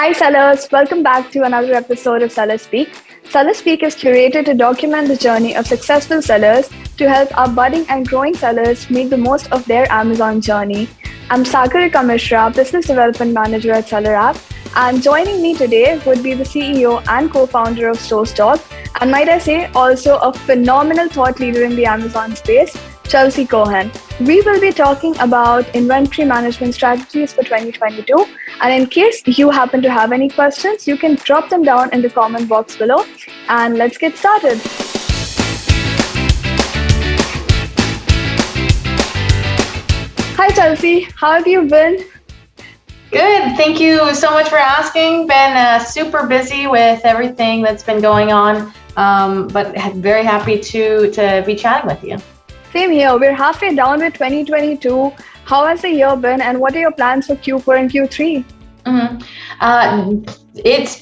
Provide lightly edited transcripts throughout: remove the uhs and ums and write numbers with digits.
Hi sellers, welcome back to another episode of SellerSpeak. SellerSpeak is curated to document the journey of successful sellers to help our budding and growing sellers make the most of their Amazon journey. I'm Sagarika Mishra, Business Development Manager at SellerApp, and joining me today would be the CEO and co-founder of SoStocked, and might I say also a phenomenal thought leader in the Amazon space, Cohen. We will be talking about inventory management strategies for 2022. And in case you happen to have any questions, you can drop them down in the comment box below. And let's get started. Hi, Chelsea. How have you been? Good. Thank you so much for asking. Been super busy with everything that's been going on, but very happy to be chatting with you. Same here. We're halfway down with 2022. How has the year been, and what are your plans for Q4 and Q3? It's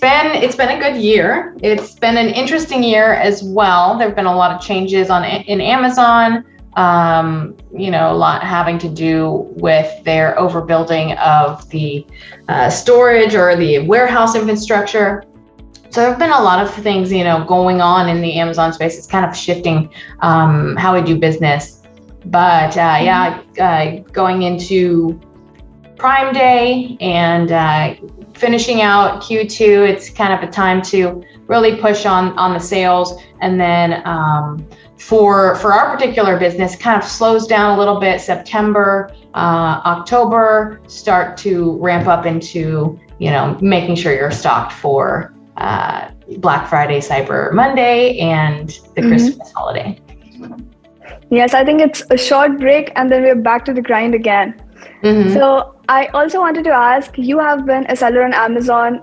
been a good year. It's been an interesting year as well. There've been a lot of changes in Amazon. A lot having to do with their overbuilding of the storage or the warehouse infrastructure. So there have been a lot of things, going on in the Amazon space. It's kind of shifting how we do business. But going into Prime Day and finishing out Q2, it's kind of a time to really push on the sales. And then for our particular business, kind of slows down a little bit. September, October start to ramp up into, making sure you're stocked for Black Friday, Cyber Monday, and the Christmas holiday. Yes, I think it's a short break and then we're back to the grind again. So I also wanted to ask, you have been a seller on Amazon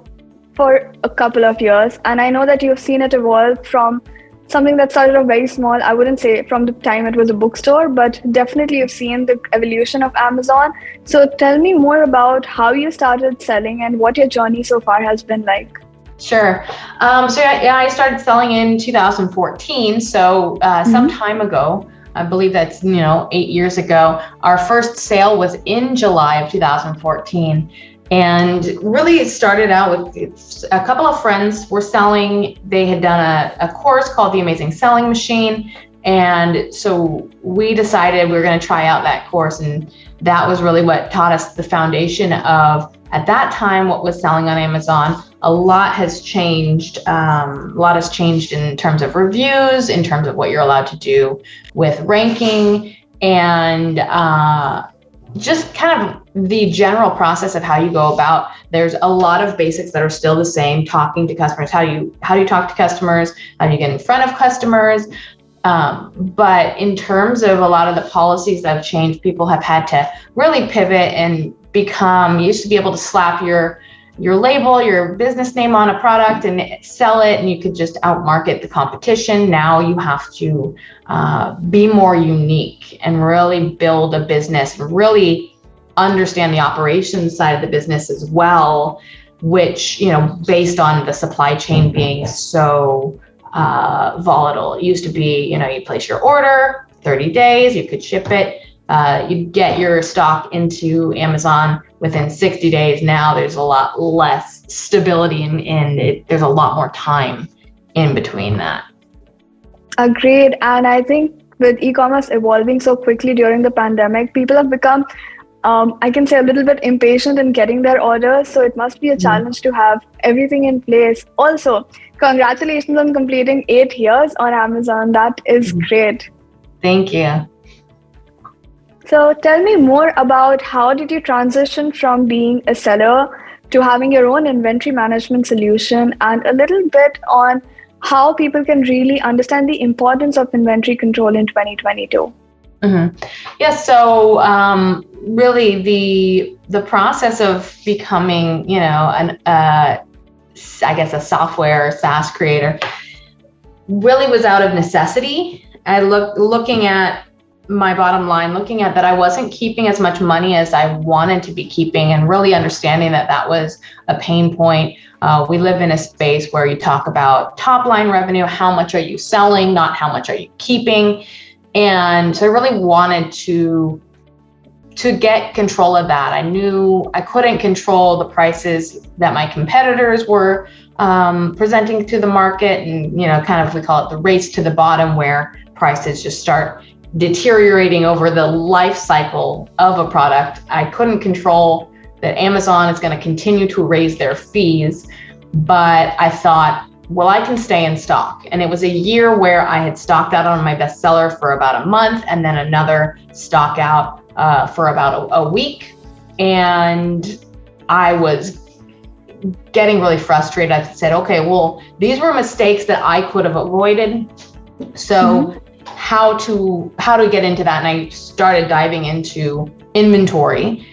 for a couple of years, and I know that you've seen it evolve from something that started off very small. I wouldn't say from the time it was a bookstore, but definitely you've seen the evolution of Amazon. So tell me more about how you started selling and what your journey so far has been like. Sure. I started selling in 2014. So some time ago, I believe that's, 8 years ago, our first sale was in July of 2014. And really it started out with a couple of friends were selling. They had done a course called The Amazing Selling Machine. And so we decided we were going to try out that course. And that was really what taught us the foundation of, at that time, what was selling on Amazon. A lot has changed. In terms of reviews, in terms of what you're allowed to do with ranking, and just kind of the general process of how you go about. There's a lot of basics that are still the same. Talking to customers, how do you talk to customers? How do you get in front of customers? But in terms of a lot of the policies that have changed, people have had to really pivot and become. You used to be able to slap your label, your business name on a product and sell it, and you could just outmarket the competition. Now you have to be more unique and really build a business, really understand the operations side of the business as well, which, based on the supply chain being so volatile. It used to be, you place your order, 30 days, you could ship it. You'd get your stock into Amazon within 60 days. Now there's a lot less stability and there's a lot more time in between that. Agreed. And I think with e-commerce evolving so quickly during the pandemic, people have become, I can say, a little bit impatient in getting their orders. So it must be a challenge to have everything in place. Also, congratulations on completing 8 years on Amazon. That is great. Thank you. So tell me more about how did you transition from being a seller to having your own inventory management solution, and a little bit on how people can really understand the importance of inventory control in 2022. Yes. So really the process of becoming, a software SaaS creator really was out of necessity. I looking at my bottom line, looking at that I wasn't keeping as much money as I wanted to be keeping, and really understanding that was a pain point. We live in a space where you talk about top line revenue, how much are you selling, not how much are you keeping. And so I really wanted to to get control of that. I knew I couldn't control the prices that my competitors were presenting to the market, and kind of, we call it the race to the bottom, where prices just start deteriorating over the life cycle of a product. I couldn't control that Amazon is going to continue to raise their fees, but I thought, well, I can stay in stock. And it was a year where I had stocked out on my bestseller for about a month, and then another stock out for about a week. And I was getting really frustrated. I said, okay, well, these were mistakes that I could have avoided. So how to get into that? And I started diving into inventory.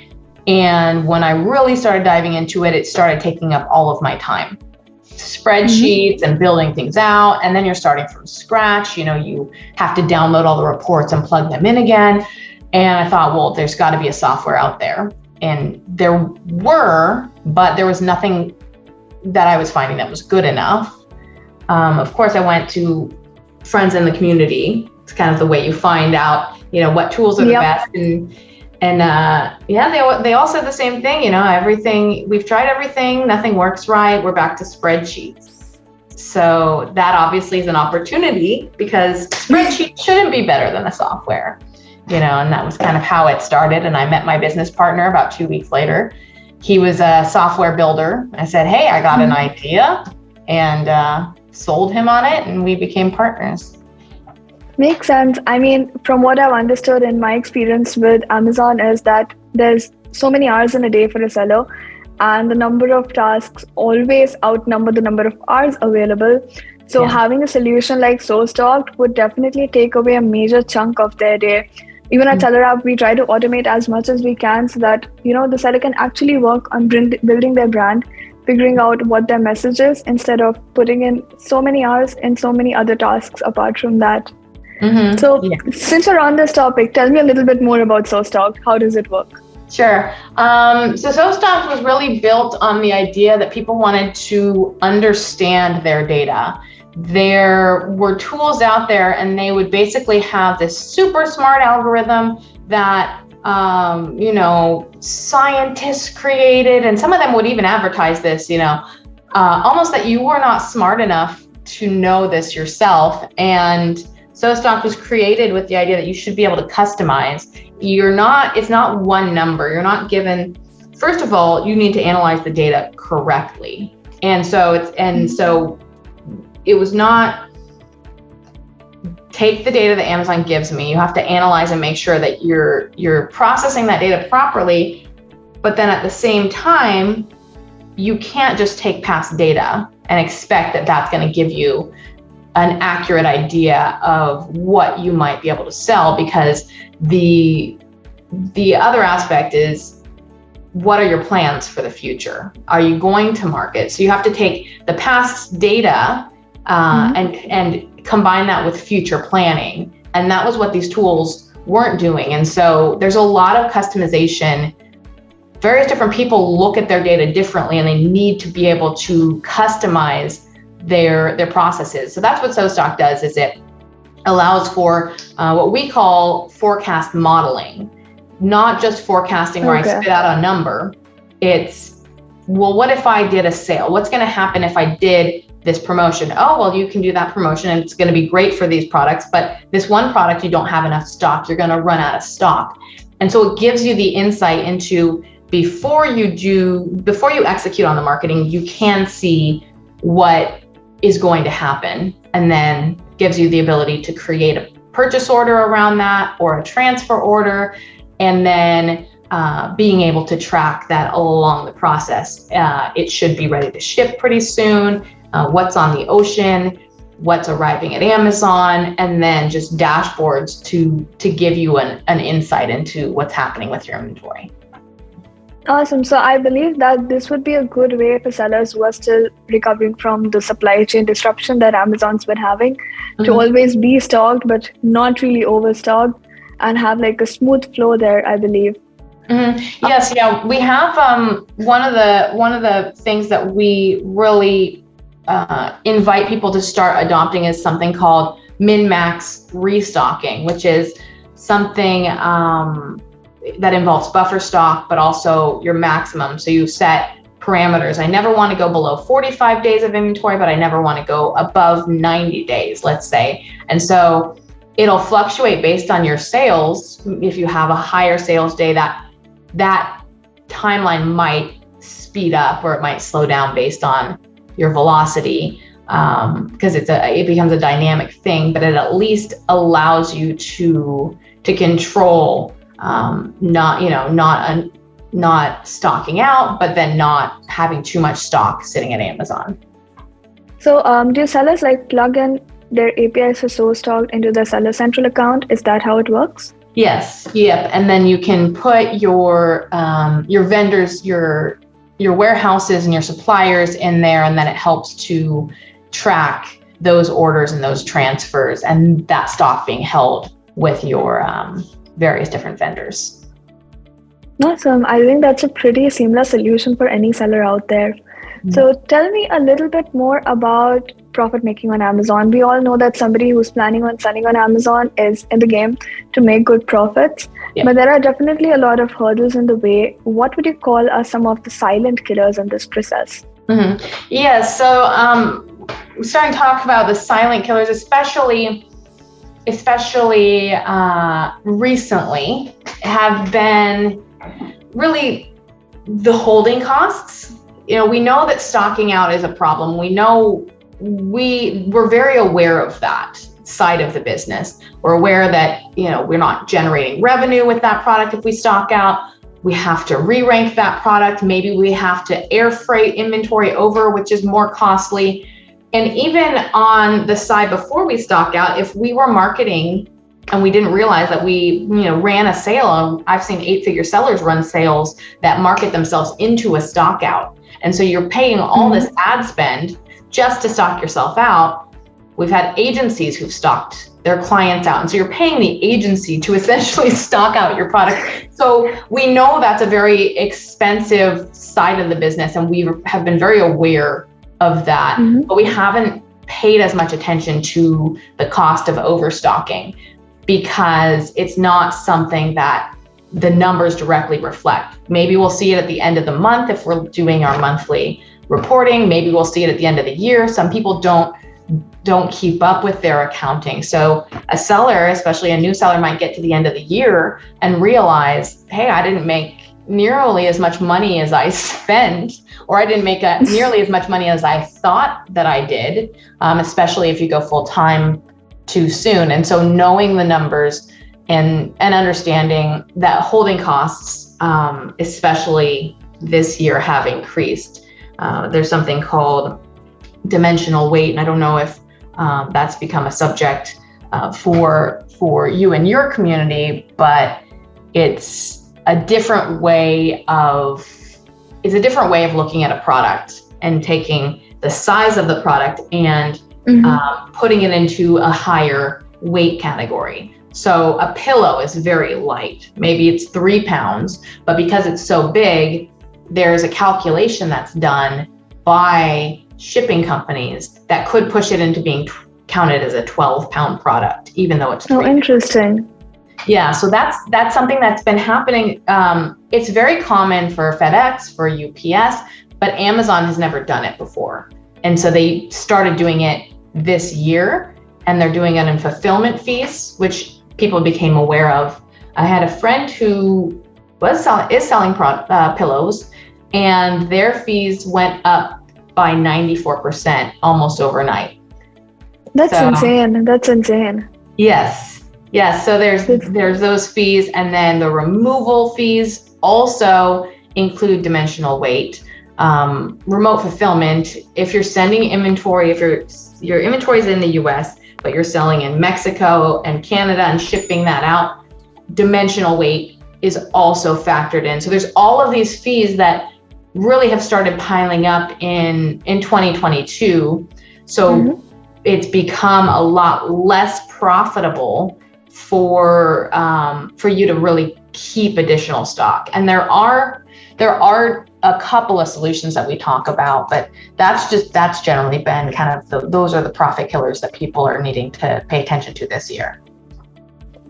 And when I really started diving into it, it started taking up all of my time. Spreadsheets and building things out, and then you're starting from scratch. You have to download all the reports and plug them in again. And I thought, well, there's got to be a software out there. And there were, but there was nothing that I was finding that was good enough. Of course, I went to friends in the community. It's kind of the way you find out, what tools are the best. And they all said the same thing. Everything, we've tried everything, nothing works right. We're back to spreadsheets. So that obviously is an opportunity, because spreadsheets shouldn't be better than a software, and that was kind of how it started. And I met my business partner about 2 weeks later. He was a software builder. I said, hey, I got an idea, and sold him on it, and we became partners. Makes sense. I mean, from what I've understood in my experience with Amazon is that there's so many hours in a day for a seller, and the number of tasks always outnumber the number of hours available. So having a solution like SoStocked would definitely take away a major chunk of their day. Even at SellerApp, we try to automate as much as we can so that, the seller can actually work on building their brand, figuring out what their message is, instead of putting in so many hours in so many other tasks apart from that. So since we're on this topic, tell me a little bit more about SoStocked. How does it work? Sure. So SoStocked was really built on the idea that people wanted to understand their data. There were tools out there, and they would basically have this super smart algorithm that scientists created, and some of them would even advertise this, almost that you were not smart enough to know this yourself. And SoStocked was created with the idea that you should be able to customize. It's not one number. You're not given, first of all, you need to analyze the data correctly. And so it was not take the data that Amazon gives me. You have to analyze and make sure that you're processing that data properly. But then at the same time, you can't just take past data and expect that that's going to give you an accurate idea of what you might be able to sell, because the other aspect is, what are your plans for the future? Are you going to market? So you have to take the past data and combine that with future planning. And that was what these tools weren't doing. And so there's a lot of customization. Various different people look at their data differently, and they need to be able to customize their processes. So that's what SoStocked does, is it allows for what we call forecast modeling, not just forecasting where I spit out a number. It's, well, what if I did a sale? What's going to happen if I did this promotion? Oh, well, you can do that promotion, and it's going to be great for these products, but this one product, you don't have enough stock. You're going to run out of stock. And so it gives you the insight into, before you execute on the marketing, you can see what is going to happen, and then gives you the ability to create a purchase order around that, or a transfer order, and then being able to track that all along the process. It should be ready to ship pretty soon, what's on the ocean, what's arriving at Amazon, and then just dashboards to give you an insight into what's happening with your inventory. Awesome. So I believe that this would be a good way for sellers who are still recovering from the supply chain disruption that Amazon's been having to always be stocked, but not really overstocked, and have like a smooth flow there, I believe. Yes. Yeah. We have one of the things that we really invite people to start adopting is something called Max Restocking, which is something that involves buffer stock, but also your maximum. So you set parameters. I never want to go below 45 days of inventory, but I never want to go above 90 days, let's say. And so it'll fluctuate based on your sales. If you have a higher sales day, that timeline might speed up or it might slow down based on your velocity, because it becomes a dynamic thing, but it at least allows you to control, not stocking out, but then not having too much stock sitting at Amazon. So do sellers plug in their APIs for SoStocked into the Seller Central account? Is that how it works? Yes. Yep. And then you can put your vendors, your warehouses and your suppliers in there, and then it helps to track those orders and those transfers and that stock being held with your various different vendors. Awesome. I think that's a pretty seamless solution for any seller out there. Mm-hmm. So tell me a little bit more about profit making on Amazon. We all know that somebody who's planning on selling on Amazon is in the game to make good profits, but there are definitely a lot of hurdles in the way. What would you call are some of the silent killers in this process? Mm-hmm. Yeah, so we're starting to talk about the silent killers, especially recently, have been really the holding costs. We know that stocking out is a problem. We know we're very aware of that side of the business. We're aware that, we're not generating revenue with that product if we stock out. We have to re-rank that product. Maybe we have to air freight inventory over, which is more costly. And even on the side before we stock out, if we were marketing and we didn't realize that we, ran a sale, I've seen 8-figure sellers run sales that market themselves into a stock out. And so you're paying all this ad spend just to stock yourself out. We've had agencies who've stocked their clients out. And so you're paying the agency to essentially stock out your product. So we know that's a very expensive side of the business, and we have been very aware of that, but we haven't paid as much attention to the cost of overstocking because it's not something that the numbers directly reflect. Maybe we'll see it at the end of the month if we're doing our monthly reporting. Maybe we'll see it at the end of the year. Some people don't keep up with their accounting. So a seller, especially a new seller, might get to the end of the year and realize, hey, I didn't make nearly as much money as I spent, or I didn't make nearly as much money as I thought that I did, especially if you go full time too soon. And so knowing the numbers and understanding that holding costs, especially this year, have increased. There's something called dimensional weight, and I don't know if that's become a subject for you and your community, but it's a different way of looking at a product and taking the size of the product and putting it into a higher weight category. So a pillow is very light. Maybe it's 3 pounds, but because it's so big, there's a calculation that's done by shipping companies that could push it into being counted as a 12-pound product, even though it's 3 pounds. Interesting. Yeah, so that's something that's been happening. It's very common for FedEx, for UPS, but Amazon has never done it before. And so they started doing it this year, and they're doing it in fulfillment fees, which people became aware of. I had a friend who is selling pillows, and their fees went up by 94% almost overnight. That's insane. That's insane. Yes. So there's those fees, and then the removal fees also include dimensional weight. Remote fulfillment, if you're sending inventory, if your inventory is in the US, but you're selling in Mexico and Canada and shipping that out, dimensional weight is also factored in. So there's all of these fees that really have started piling up in 2022. So it's become a lot less profitable for you to really keep additional stock. And there are a couple of solutions that we talk about, but that's generally been kind of those are the profit killers that people are needing to pay attention to this year.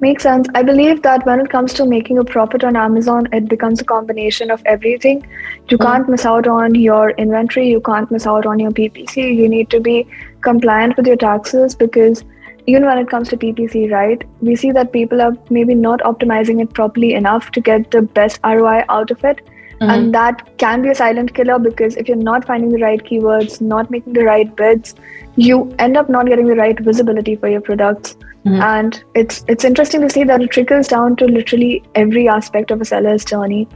Makes sense. I believe that when it comes to making a profit on Amazon, it becomes a combination of everything. You can't miss out on your inventory, you can't miss out on your PPC. You need to be compliant with your taxes because even when it comes to PPC, right, we see that people are maybe not optimizing it properly enough to get the best ROI out of it. And that can be a silent killer because if you're not finding the right keywords, not making the right bids, you end up not getting the right visibility for your products. And it's interesting to see that it trickles down to literally every aspect of a seller's journey.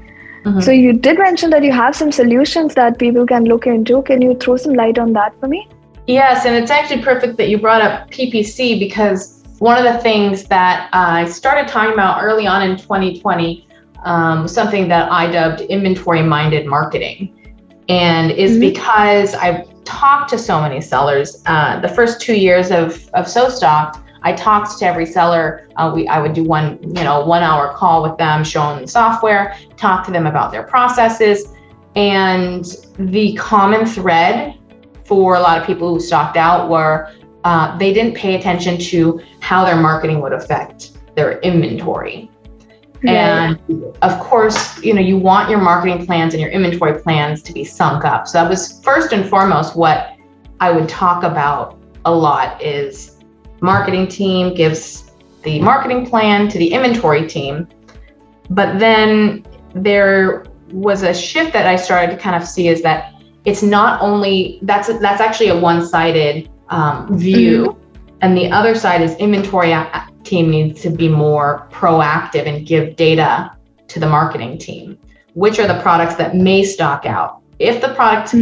So you did mention that you have some solutions that people can look into. Can you throw some light on that for me? Yes, and it's actually perfect that you brought up PPC because one of the things that I started talking about early on in 2020 something that I dubbed inventory-minded marketing. And is because I've talked to so many sellers. The first 2 years of SoStocked, I talked to every seller. I would do one 1 hour call with them, show them the software, talk to them about their processes. And the common thread for a lot of people who stocked out were they didn't pay attention to how their marketing would affect their inventory. And of course, you want your marketing plans and your inventory plans to be sunk up. So that was first and foremost what I would talk about a lot is marketing team gives the marketing plan to the inventory team. But then there was a shift that I started to kind of see is that it's not only, that's actually a one-sided view. And the other side is inventory team needs to be more proactive and give data to the marketing team. Which are the products that may stock out? If the product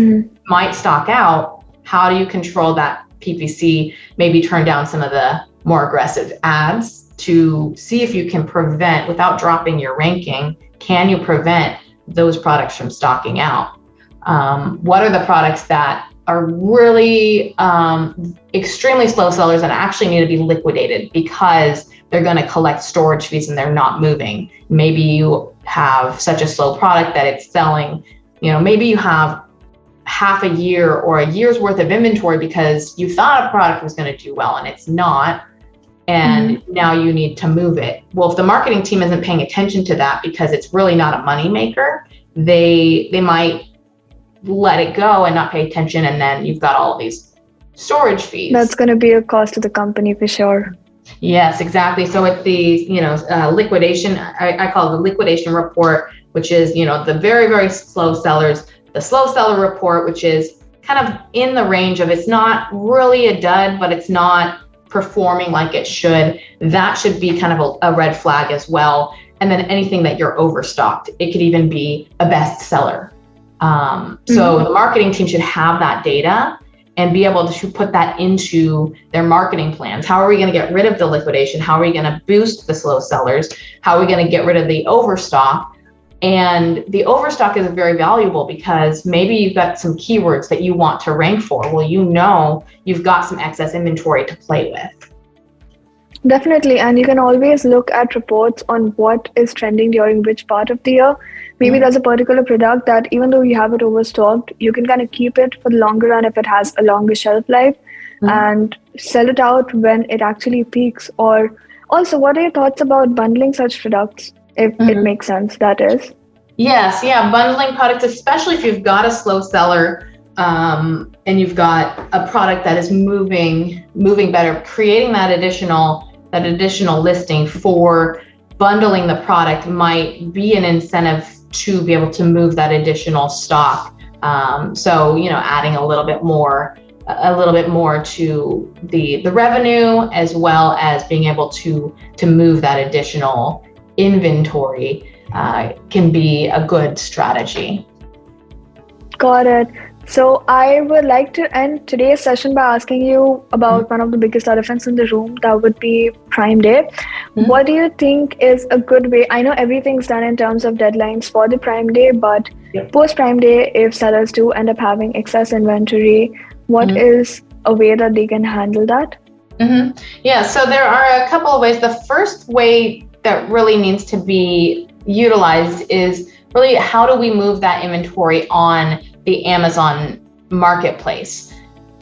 might stock out, how do you control that PPC? Maybe turn down some of the more aggressive ads to see if you can prevent, without dropping your ranking, can you prevent those products from stocking out? What are the products that are really extremely slow sellers and actually need to be liquidated because they're going to collect storage fees and they're not moving? Maybe you have such a slow product that it's selling, maybe you have half a year or a year's worth of inventory because you thought a product was going to do well and it's not. And now you need to move it. Well, if the marketing team isn't paying attention to that because it's really not a money maker, they might let it go and not pay attention, and then you've got all of these storage fees. That's going to be a cost to the company for sure. Yes, exactly. So it's the liquidation. I call it the liquidation report, which is the very, very slow sellers. The slow seller report, which is kind of in the range of it's not really a dud, but it's not performing like it should. That should be kind of a red flag as well. And then anything that you're overstocked, it could even be a bestseller. So the marketing team should have that data and be able to put that into their marketing plans. How are we going to get rid of the liquidation? How are we going to boost the slow sellers? How are we going to get rid of the overstock? And the overstock is very valuable because maybe you've got some keywords that you want to rank for. Well, you've got some excess inventory to play with. Definitely. And you can always look at reports on what is trending during which part of the year. Maybe there's a particular product that even though you have it overstocked, you can kind of keep it for the longer run if it has a longer shelf life and sell it out when it actually peaks. Or also, what are your thoughts about bundling such products, if it makes sense, that is? Yes, bundling products, especially if you've got a slow seller and you've got a product that is moving better, creating that additional listing for bundling the product might be an incentive to be able to move that additional stock. So, adding a little bit more to the revenue, as well as being able to move that additional inventory can be a good strategy. Got it. So I would like to end today's session by asking you about one of the biggest elephants in the room. That would be Prime Day. What do you think is a good way? I know everything's done in terms of deadlines for the Prime Day, but post Prime Day, if sellers do end up having excess inventory, what is a way that they can handle that? Yeah, so there are a couple of ways. The first way that really needs to be utilized is really how do we move that inventory on the Amazon marketplace?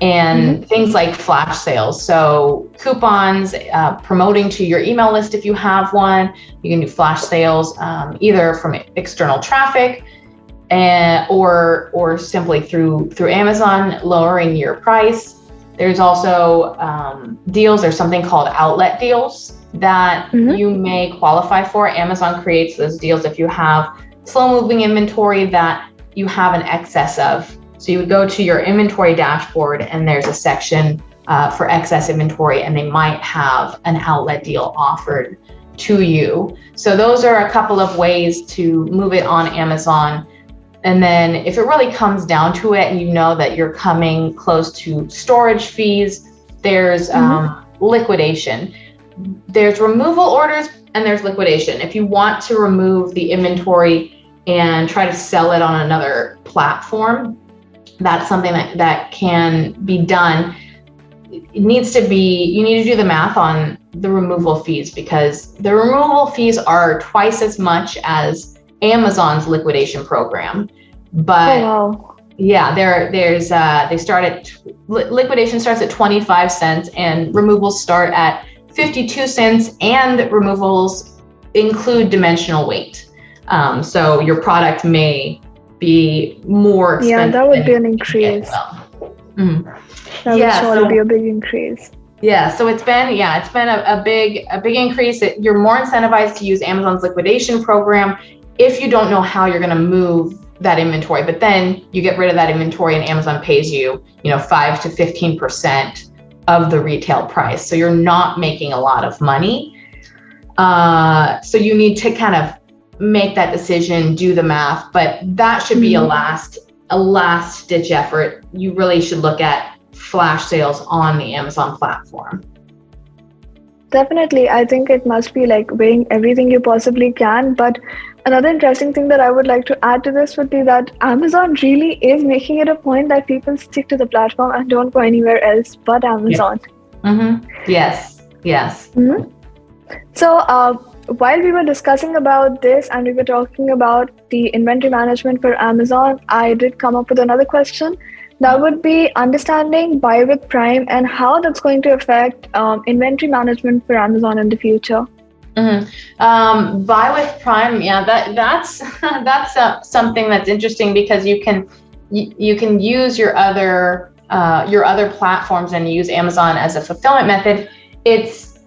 and things like flash sales. So coupons, promoting to your email list if you have one. You can do flash sales either from external traffic or simply through Amazon, lowering your price. There's also deals. There's something called outlet deals that you may qualify for. Amazon creates those deals if you have slow-moving inventory that you have an excess of. So you would go to your inventory dashboard and there's a section for excess inventory, and they might have an outlet deal offered to you. So those are a couple of ways to move it on Amazon. And then if it really comes down to it and you know that you're coming close to storage fees, there's liquidation. There's removal orders and there's liquidation. If you want to remove the inventory and try to sell it on another platform, that's something that can be done. You need to do the math on the removal fees, because the removal fees are twice as much as Amazon's liquidation program. But yeah, liquidation starts at 25 cents and removals start at 52 cents, and removals include dimensional weight. So your product may be more expensive. Yeah, that would be an increase. That would surely be a big increase. Yeah, so it's been a big increase. You're more incentivized to use Amazon's liquidation program if you don't know how you're going to move that inventory. But then you get rid of that inventory and Amazon pays you, 5 to 15% of the retail price. So you're not making a lot of money. So you need to kind of make that decision, do the math, but that should be a last ditch effort. You really should look at flash sales on the Amazon platform. Definitely. I think it must be like weighing everything you possibly can. But another interesting thing that I would like to add to this would be that Amazon really is making it a point that people stick to the platform and don't go anywhere else but Amazon. Yes. So while we were discussing about this and we were talking about the inventory management for Amazon, I did come up with another question. That would be understanding Buy with Prime and how that's going to affect inventory management for Amazon in the future. Buy with Prime, that's something that's interesting, because you can use your other platforms and use Amazon as a fulfillment method. It's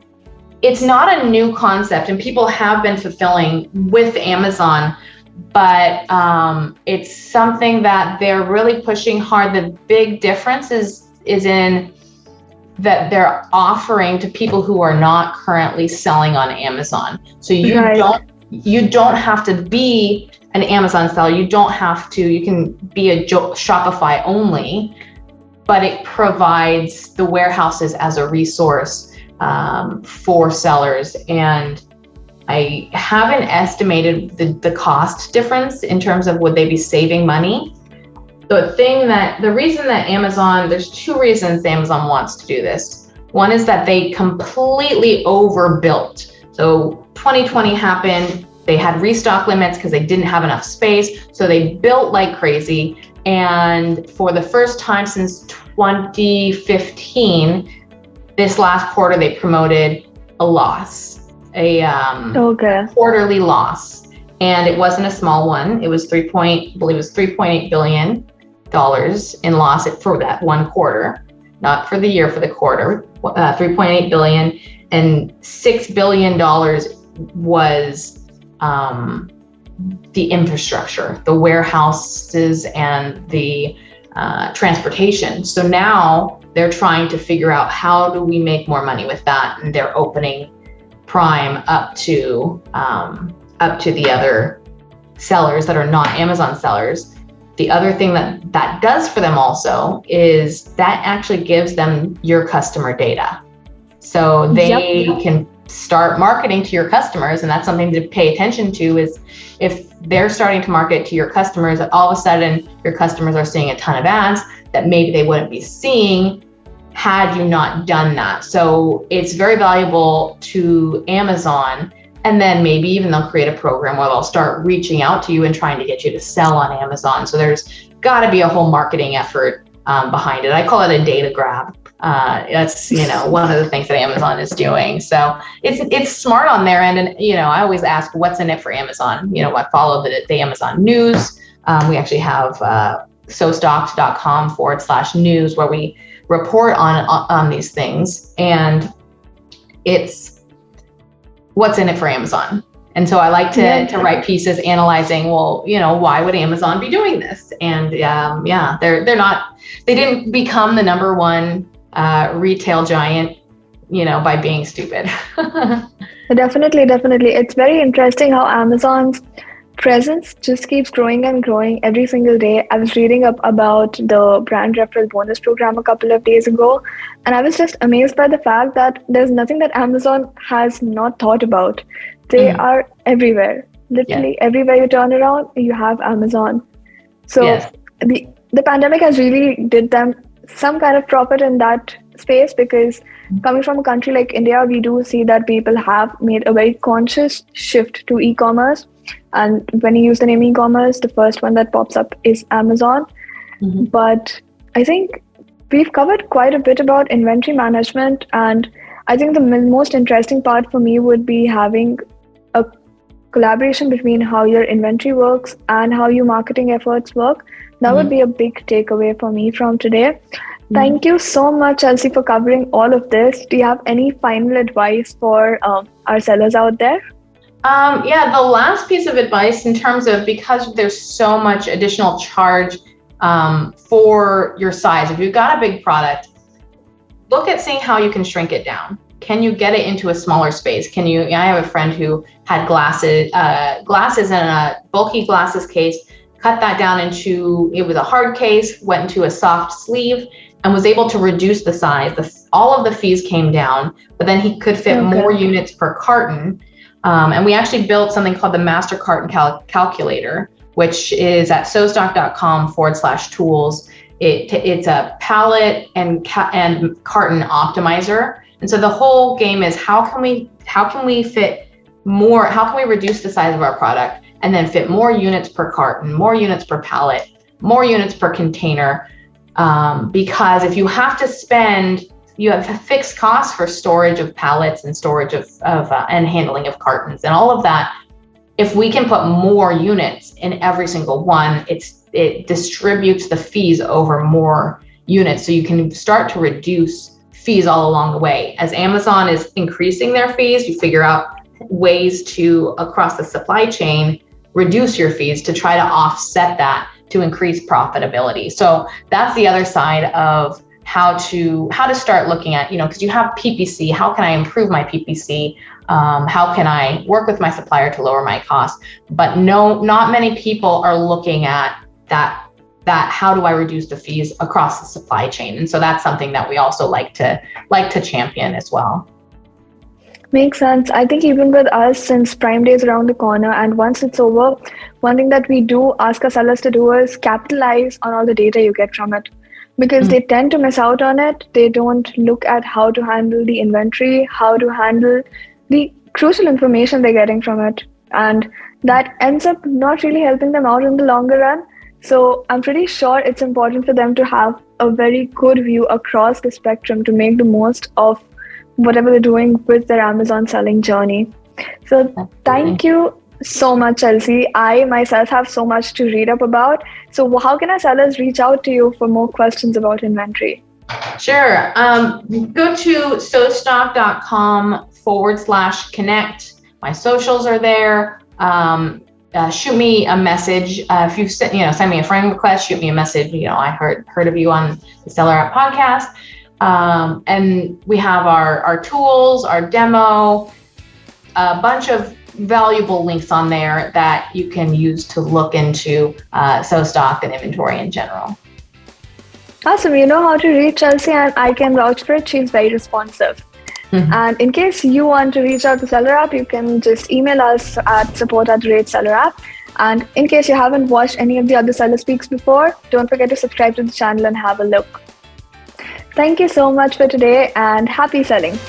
not a new concept, and people have been fulfilling with Amazon, but it's something that they're really pushing hard. The big difference is in that they're offering to people who are not currently selling on Amazon. So you don't have to be an Amazon seller. You can be a Shopify only, but it provides the warehouses as a resource for sellers. And I haven't estimated the cost difference in terms of would they be saving money. The reason that there's two reasons Amazon wants to do this. One is that they completely overbuilt. So 2020 happened, they had restock limits because they didn't have enough space. So they built like crazy. And for the first time since 2015, this last quarter, they promoted a loss, a quarterly loss. And it wasn't a small one. It was $3.8 billion in loss for that one quarter, not for the year, for the quarter. 3.8 billion, and $6 billion was the infrastructure, the warehouses and the transportation. So now they're trying to figure out, how do we make more money with that? And they're opening Prime up to the other sellers that are not Amazon sellers. The other thing that does for them also is that actually gives them your customer data. So they can start marketing to your customers, and that's something to pay attention to. Is if they're starting to market to your customers, all of a sudden your customers are seeing a ton of ads that maybe they wouldn't be seeing had you not done that. So it's very valuable to Amazon. And then maybe even they'll create a program where they'll start reaching out to you and trying to get you to sell on Amazon. So there's got to be a whole marketing effort behind it. I call it a data grab. That's, one of the things that Amazon is doing. So it's smart on their end. And, I always ask what's in it for Amazon. I follow the Amazon news. We actually have SoStocked.com/news where we report on these things. And it's what's in it for Amazon. And so I like to write pieces analyzing, why would Amazon be doing this? And they didn't become the number one retail giant, by being stupid. Definitely. It's very interesting how Amazon's presence just keeps growing and growing every single day. I was reading up about the brand referral bonus program a couple of days ago, and I was just amazed by the fact that there's nothing that Amazon has not thought about. They are everywhere. Literally everywhere you turn around, you have Amazon. So the pandemic has really did them some kind of profit in that space, because coming from a country like India, we do see that people have made a very conscious shift to e-commerce. And when you use the name e-commerce, the first one that pops up is Amazon. But I think we've covered quite a bit about inventory management. And I think the most interesting part for me would be having a collaboration between how your inventory works and how your marketing efforts work. That would be a big takeaway for me from today. Thank you so much, Chelsea, for covering all of this. Do you have any final advice for our sellers out there? The last piece of advice in terms of, because there's so much additional charge for your size, if you've got a big product, look at seeing how you can shrink it down. Can you get it into a smaller space? I have a friend who had glasses in a bulky glasses case, cut that down it was a hard case, went into a soft sleeve, and was able to reduce the size. All of the fees came down, but then he could fit more units per carton. And we actually built something called the Master Carton Calculator, which is at SoStocked.com/tools. It's a pallet and carton optimizer. And so the whole game is how can we fit more, how can we reduce the size of our product and then fit more units per carton, more units per pallet, more units per container. Because if you have to you have fixed costs for storage of pallets and storage of and handling of cartons and all of that. If we can put more units in every single one, it distributes the fees over more units. So you can start to reduce fees all along the way. As Amazon is increasing their fees, you figure out ways to, across the supply chain, reduce your fees to try to offset that to increase profitability. So that's the other side of how to start looking at, because you have PPC, how can I improve my PPC? How can I work with my supplier to lower my costs? But not many people are looking at that how do I reduce the fees across the supply chain? And so that's something that we also like to champion as well. Makes sense. I think even with us, since Prime Day is around the corner and once it's over, one thing that we do ask our sellers to do is capitalize on all the data you get from it. Because they tend to miss out on it. They don't look at how to handle the inventory, how to handle the crucial information they're getting from it. And that ends up not really helping them out in the longer run. So I'm pretty sure it's important for them to have a very good view across the spectrum to make the most of whatever they're doing with their Amazon selling journey. So thank you so much, Chelsea. I myself have so much to read up about. So how can our sellers reach out to you for more questions about inventory? Sure. Go to SoStocked.com/connect. My socials are there. Shoot me a message. If you send me a friend request, shoot me a message. I heard of you on the SellerApp podcast. And we have our tools, our demo, a bunch of valuable links on there that you can use to look into SoStocked and inventory in general. Awesome. You know how to reach Chelsea, and I can vouch for it. She's very responsive. And in case you want to reach out to SellerApp, you can just email us at support@SellerApp. And in case you haven't watched any of the other SellerSpeaks before, don't forget to subscribe to the channel and have a look. Thank you so much for today, and happy selling.